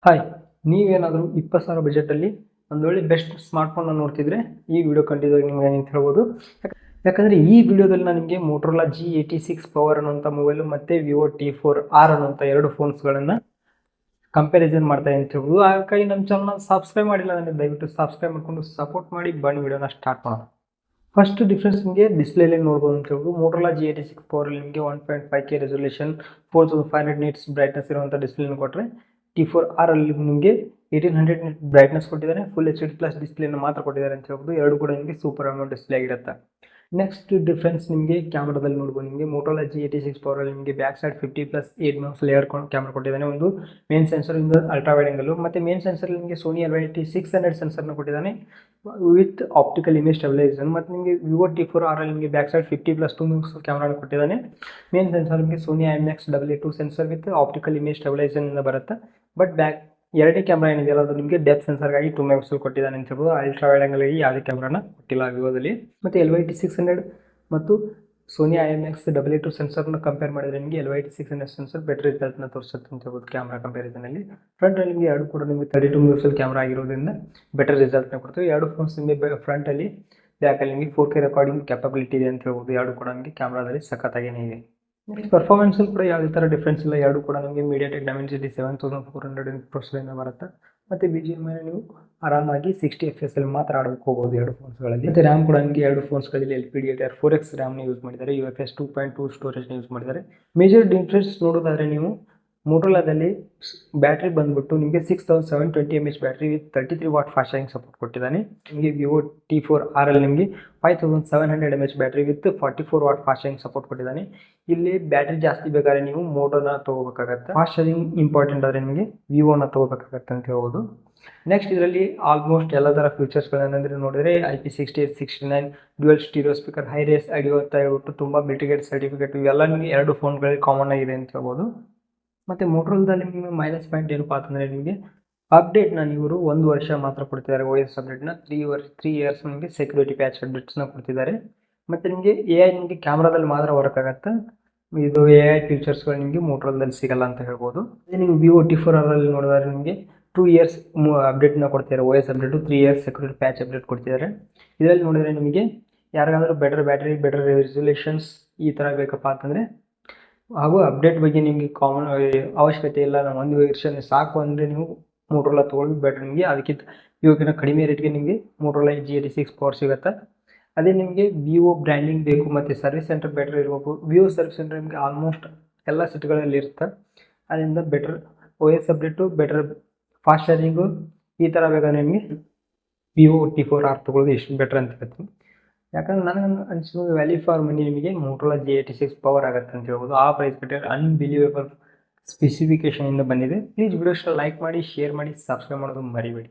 Hi, ನೀವೇನಾದರೂ 20,000 ಬಜೆಟಲ್ಲಿ ಒಂದೊಳ್ಳೆ best ಸ್ಮಾರ್ಟ್ಫೋನ್ನ ನೋಡ್ತಿದ್ರೆ ಈ ವಿಡಿಯೋ ಖಂಡಿತವಾಗಿ ನಿಮಗೆ ಅಂತ ಹೇಳ್ಬೋದು. ಯಾಕಂದರೆ ಈ ವಿಡಿಯೋದಲ್ಲಿ ನಾನು ನಿಮಗೆ ಮೋಟೋರೋಲಾ G86 ಪವರ್ ಅನ್ನುವಂಥ ಮೊಬೈಲು ಮತ್ತು ವಿವೋ T4R ಅನ್ನುವಂಥ ಎರಡು ಫೋನ್ಸ್ಗಳನ್ನು ಕಂಪ್ಯಾರಿಸನ್ ಮಾಡ್ತಾ ಅಂತ ಹೇಳ್ಬೋದು. ಹಾಗಾಗಿ ನಮ್ಮ ಚಾನಲ್ನ ಸಬ್ಸ್ಕ್ರೈಬ್ ಮಾಡಿಲ್ಲ ಅಂದರೆ ದಯವಿಟ್ಟು ಸಬ್ಸ್ಕ್ರೈಬ್ ಮಾಡಿಕೊಂಡು ಸಪೋರ್ಟ್ ಮಾಡಿ ಬನ್ನಿ ವಿಡಿಯೋನ ಸ್ಟಾರ್ಟ್ ಮಾಡೋಣ. ಫಸ್ಟ್ ಡಿಫ್ರೆನ್ಸ್ ನಿಮಗೆ ಡಿಸ್ಪ್ಲೇಲಿ ನೋಡ್ಬೋದು ಅಂತ ಹೇಳ್ಬೋದು. ಮೋಟೋರೋಲಾ G86 ಪವರಲ್ಲಿ ನಿಮಗೆ 1.5K ರೆಸೊಲ್ಯೂಷನ್ 4500 ನಿಟ್ಸ್ ಬ್ರೈಟ್ನೆಸ್ ಇರುವಂಥ ಡಿಸ್ಪ್ಲೇನ ಕೊಟ್ಟರೆ T4R ಅಲ್ಲಿ ನಿಮಗೆ 1800 ನಿಟ್ ಬ್ರೈಟ್ನೆಸ್ ಕೊಟ್ಟಿದ್ದಾರೆ. ಫುಲ್ HD ಪ್ಲಸ್ ಡಿಸ್ಪ್ಲೇನ ಮಾತ್ರ ಕೊಟ್ಟಿದ್ದಾರೆ ಅಂತ ಹೇಳ್ಬೋದು. ಎರಡು ಕೂಡ ನಿಮಗೆ ಸೂಪರ್ ಅಮೌಂಟ್ ಡಿಸ್ಪ್ಲೇ ಆಗಿರುತ್ತೆ. ನೆಕ್ಸ್ಟ್ ಡಿಫ್ರೆನ್ಸ್ ನಿಮಗೆ ಕ್ಯಾಮ್ರಾದಲ್ಲಿ ನೋಡ್ಬೋದು. ನಿಮಗೆ ಮೋಟೋರೋಲಾ G86 ಪವರಲ್ಲಿ ನಿಮಗೆ back side 50+8 megapixel layer camera ಕೊಟ್ಟಿದ್ದಾನೆ. ಒಂದು ಮೇನ್ ಸೆನ್ಸರ್ ಇಂದ ಅಲ್ಟ್ರಾ ವೈಡ್ ಆಂಗಲ್ ಮತ್ತು ಮೇನ್ ಸೆನ್ಸರ್ ನಿಮಗೆ ಸೋನಿ LYT600 ಸೆನ್ಸರ್ನ ಕೊಟ್ಟಿದ್ದಾನೆ ವಿತ್ ಆಪ್ಟಿಕಲ್ ಇಮೇಜ್ ಸ್ಟೆಬಿಲೈಸೇಷನ್. ಮತ್ತು ನಿಮಗೆ ವಿವೋ T4R ಅಲ್ಲಿ ನಿಮಗೆ ಬ್ಯಾಕ್ ಸೈಡ್ 50+2 ಮೆಗಾಪಿಕ್ಸೆಲ್ ಕ್ಯಾಮ್ರಾನ ಕೊಟ್ಟಿದ್ದಾನೆ. ಮೇನ್ ಸೆನ್ಸರ್ ನಿಮಗೆ Sony IMX88 sensor with optical image stabilisation ಇಂದ ಬರುತ್ತೆ. ಬಟ್ ಎರಡನೇ ಕ್ಯಾಮ್ರಾ ಏನಿದೆಯಲ್ಲ ಅದು ನಿಮಗೆ ಡೆಪ್ತ್ ಸೆನ್ಸರ್ಗಾಗಿ 2 ಮೆಗಾಪಿಕ್ಸೆಲ್ ಕೊಟ್ಟಿದ್ದಾನೆ ಅಂತ ಹೇಳ್ಬೋದು. ಅಲ್ಟ್ರಾ ವೈಡ್ ಆಂಗಲ್ಗೆ ಯಾವುದೇ ಕ್ಯಾಮ್ರಾನ ಕೊಟ್ಟಿಲ್ಲ ವಿವೋದಲ್ಲಿ. ಮತ್ತು LYT600 ಮತ್ತು ಸೋನಿ IMX88 ಸೆನ್ಸರ್ನ ಕಂಪೇರ್ ಮಾಡಿದರೆ ನಿಮಗೆ LYT600 ಸೆನ್ಸರ್ ಬೆಟರ್ ರಿಸಲ್ಟ್ನ ತೋರಿಸುತ್ತೆ ಅಂತ ಹೇಳ್ಬೋದು ಕ್ಯಾಮ್ರಾ ಕಂಪ್ಯಾರಿಸನಲ್ಲಿ. ಫ್ರಂಟಲ್ಲಿ ನಿಮಗೆ ಎರಡು ಕೂಡ ನಿಮಗೆ 32 ಮೆಗಾಪಿಕ್ಸೆಲ್ ಕ್ಯಾಮ್ರಾ ಆಗಿರೋದ್ರಿಂದ ಬೆಟರ್ ರಿಸಲ್ಟ್ನ ಕೊಡ್ತವೆ. ಎರಡು ಫೋನ್ಸ್ ನಿಮಗೆ ಫ್ರಂಟಲ್ಲಿ ಬ್ಯಾಕಲ್ಲಿ ನಿಮಗೆ 4K ರೆಕಾರ್ಡಿಂಗ್ ಕ್ಯಾಪಬಿಲಿಟಿ ಇದೆ ಅಂತ ಹೇಳ್ಬೋದು. ಎರಡು ಕೂಡ ನಿಮಗೆ ಕ್ಯಾಮ್ರಾದಲ್ಲಿ ಸಖತ್ತಾಗೇನೇ ಇದೆ. ನೆಕ್ಸ್ಟ್ ಪರ್ಫಾರ್ಮೆನ್ಸಲ್ಲಿ ಕೂಡ ಯಾವುದೇ ಥರ ಡಿಫ್ರೆನ್ಸ್ ಇಲ್ಲ. ಎರಡು ಕೂಡ ನಿಮಗೆ MediaTek Dimensity 7400 ಪ್ರೊಸೆಸರಿಂದ ಬರುತ್ತೆ. ಮತ್ತು BGMI ನೀವು ಆರಾಮಾಗಿ 60 FPS ಅಲ್ಲಿ ಮಾತ್ರ ಆಡೋಕ್ಕೆ ಹೋಗ್ಬೋದು ಎರಡು ಫೋನ್ಸ್ಗಳಲ್ಲಿ. ಮತ್ತು ರ್ಯಾಮ್ ಕೂಡ ನಿಮಗೆ ಎರಡು ಫೋನ್ಸ್ಗಳಲ್ಲಿ LPDDR4X ರ್ಯಾಮ್ನ ಯೂಸ್ ಮಾಡಿದ್ದಾರೆ. UFS 2.2 ಸ್ಟೋರೇಜ್ನ ಯೂಸ್ ಮಾಡಿದ್ದಾರೆ. ಮೇಜರ್ ಡಿಫ್ರೆನ್ಸ್ ನೋಡೋದಾದರೆ ನೀವು ಮೋಟೋರೋಲಾದಲ್ಲಿ ಬ್ಯಾಟ್ರಿ ಬಂದುಬಿಟ್ಟು ನಿಮಗೆ 6720 mAh battery with 33 what fast charging support ಕೊಟ್ಟಿದ್ದಾನೆ. ನಿಮಗೆ ವಿವೋ T4R ಅಲ್ಲಿ ನಿಮಗೆ 5700 mAh battery with 44 what fast charging support ಕೊಟ್ಟಿದ್ದಾನೆ. ಇಲ್ಲಿ ಬ್ಯಾಟ್ರಿ ಜಾಸ್ತಿ ಬೇಕಾದ್ರೆ ನೀವು ಮೋಟೋನ ತೊಗೋಬೇಕಾಗತ್ತೆ. ಫಾಸ್ಟ್ ಚಾರ್ಜಿಂಗ್ ಇಂಪಾರ್ಟೆಂಟ್ ಆದರೆ ನಿಮಗೆ ವಿವೋನ ತೊಗೋಬೇಕಾಗತ್ತೆ ಅಂತ ಹೇಳ್ಬೋದು. ನೆಕ್ಸ್ಟ್ ಇದರಲ್ಲಿ ಆಲ್ಮೋಸ್ಟ್ ಎಲ್ಲ ಥರ ಫೀಚರ್ಸ್ಗಳೇನೆಂದರೆ ನೋಡಿದರೆ IP68 69 dual stereo speaker, high res audio ಅಂತ ಹೇಳ್ಬಿಟ್ಟು ತುಂಬ ಮಿಟಿಗೇಟ್ ಸರ್ಟಿಫಿಕೇಟ್ ಇವೆಲ್ಲ ನಿಮಗೆ ಎರಡು ಫೋನ್ಗಳಲ್ಲಿ ಕಾಮನ್ ಆಗಿದೆ ಅಂತ ಹೇಳ್ಬೋದು. ಮತ್ತು ಮೋಟೋರೋಲಾದಲ್ಲಿ ನಿಮಗೆ ಮೈನಸ್ ಪಾಯಿಂಟ್ ಏನಪ್ಪ ಅಂತಂದರೆ ನಿಮಗೆ ಅಪ್ಡೇಟ್ನ ಇವರು 1 ವರ್ಷ ಮಾತ್ರ ಕೊಡ್ತಿದ್ದಾರೆ. OS ಅಪ್ಡೇಟ್ನ 3 ಇಯರ್ಸ್ ನಿಮಗೆ ಸೆಕ್ಯೂರಿಟಿ ಪ್ಯಾಚ್ ಅಪ್ಡೇಟ್ಸ್ನ ಕೊಡ್ತಿದ್ದಾರೆ. ಮತ್ತು ನಿಮಗೆ AI ನಿಮಗೆ ಕ್ಯಾಮ್ರಾದಲ್ಲಿ ಮಾತ್ರ ವರ್ಕ್ ಆಗುತ್ತೆ. ಇದು AI ಫೀಚರ್ಸ್ಗಳು ನಿಮಗೆ ಮೋಟೋರೋಲಾದಲ್ಲಿ ಸಿಗಲ್ಲ ಅಂತ ಹೇಳ್ಬೋದು. ಅದೇ ನೀವು ವಿವೋ T4R ಅಲ್ಲಿ ನೋಡಿದ್ರೆ ನಿಮಗೆ 2 ಇಯರ್ಸ್ ಅಪ್ಡೇಟ್ನ ಕೊಡ್ತಿದ್ದಾರೆ. OS update 3 years security patch update ಕೊಡ್ತಿದ್ದಾರೆ. ಇದರಲ್ಲಿ ನೋಡಿದರೆ ನಿಮಗೆ ಯಾರಿಗಾದರೂ ಬೆಟರ್ ಬ್ಯಾಟ್ರಿ, ಬೆಟರ್ ರೆಸೊಲ್ಯೂಷನ್ಸ್ ಈ ಥರ ಬೇಕಪ್ಪ ಅಂತಂದರೆ ಹಾಗೂ ಅಪ್ಡೇಟ್ ಬಗ್ಗೆ ನಿಮಗೆ ಕಾಮನ್ ಅವಶ್ಯಕತೆ ಇಲ್ಲ, ನಾವು 1 ವರ್ಷ ಸಾಕು ಅಂದರೆ ನೀವು ಮೋಟೋರೋಲಾ ತೊಗೊಳ್ಳೋದು ಬೆಟರ್. ನಿಮಗೆ ಅದಕ್ಕಿಂತ ಇವಾಗಿನ ಕಡಿಮೆ ರೇಟ್ಗೆ ನಿಮಗೆ ಮೋಟೋರೋಲಾ G86 ಪವರ್ ಸಿಗುತ್ತೆ. ಅದೇ ನಿಮಗೆ ವಿವೋ ಬ್ರ್ಯಾಂಡಿಂಗ್ ಬೇಕು ಮತ್ತು ಸರ್ವಿಸ್ ಸೆಂಟರ್ ಬೆಟರ್ ಇರಬೇಕು. ವಿವೋ ಸರ್ವಿಸ್ ಸೆಂಟರ್ ನಿಮಗೆ ಆಲ್ಮೋಸ್ಟ್ ಎಲ್ಲ ಸಿಟಿಗಳಲ್ಲಿ ಇರುತ್ತೆ. ಅದರಿಂದ better OS update, better fast charging ಈ ಥರ ಬೇಕಾದ್ರೆ ನಿಮಗೆ ವಿವೋ T4R ತೊಗೊಳ್ಳೋದು ಎಷ್ಟು ಬೆಟರ್ ಅಂತ ಹೇಳ್ತೀನಿ. ಯಾಕಂದ್ರೆ ನನಗೆ ಅನಿಸಿದ ವ್ಯಾಲ್ಯೂ ಫಾರ್ ಮನಿ ನಿಮಗೆ ಮೋಟೋರೋಲಾ G86 ಪವರ್ ಆಗುತ್ತೆ ಅಂತ ಹೇಳ್ಬೋದು. ಆ ಪ್ರೈಸ್ ಬಿಟ್ಟರೆ ಅನ್ಬಿಲೀವೇಬಲ್ ಸ್ಪೆಸಿಫಿಕೇಷನಿಂದ ಬಂದಿದೆ. ಪ್ಲೀಸ್ ವಿಡಿಯೋ ಲೈಕ್ ಮಾಡಿ, ಶೇರ್ ಮಾಡಿ, ಸಬ್ಸ್ಕ್ರೈಬ್ ಮಾಡೋದು ಮರಿಬೇಡಿ.